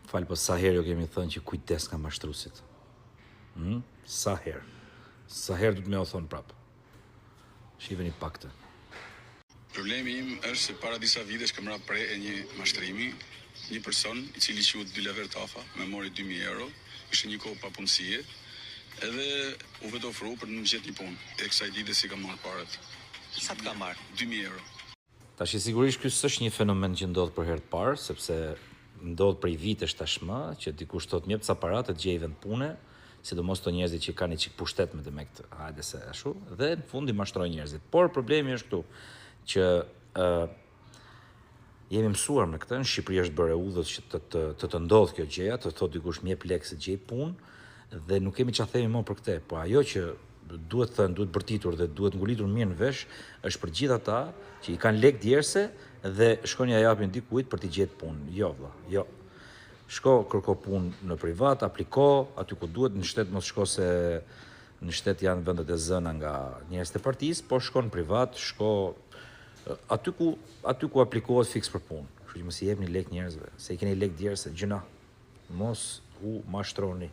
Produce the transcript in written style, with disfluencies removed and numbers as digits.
Falë, po sa herë jo kemi thënë që kujdes nga mashtruesit. Sa herë. Sa herë du të me o thonë prapë. Shiheni pak të. Problemi im është se para disa vitesh kam ra pre e një mashtrimi, një person i cili quhet Dylaver Tafa, më mori 2000 euro, ishte një kohë pa punësie, edhe u vetë ofru për të më gjetë një punë. E kësaj dite si kam marrë parat. Sa të ka marrë? 2000 euro. Tash sigurisht ky s'është një fenomen që ndodh për herë të parë, sepse ndodh prej vitesh tashmë që dikush thotë më jep ca para të gjej vend pune, sidomos të njerëzit që kanë një çik pushtet me këtë, hajde se ashtu, dhe në fund i mashtrojnë njerëzit. Por problemi është këtu që jemi mësuar me këtë, në Shqipëri është bërë udhës që të ndodh kjo gjëja, të thotë dikush më jep lekë se gjej punë, dhe nuk kemi çfarë themi më për këtë, po ajo që duhet thënë, duhet bërtitur dhe duhet ngulitur mirë në vesh, është për gjithë ata që i kanë lekë djerse dhe shkojnë ja japin dikujt për t'i gjetë punë. Jo vëlla, jo. Shko kërko punë në privat, apliko, aty ku duhet, në shtet mos shko se në shtet janë vendet e zëna nga njerëzit e partisë, po shko në privat, shko aty ku aplikohet fiks për punë. Kështu që mos i jepni lekë njerëzve, se i keni lekë djerse, gjëna. Mos u mashtroni.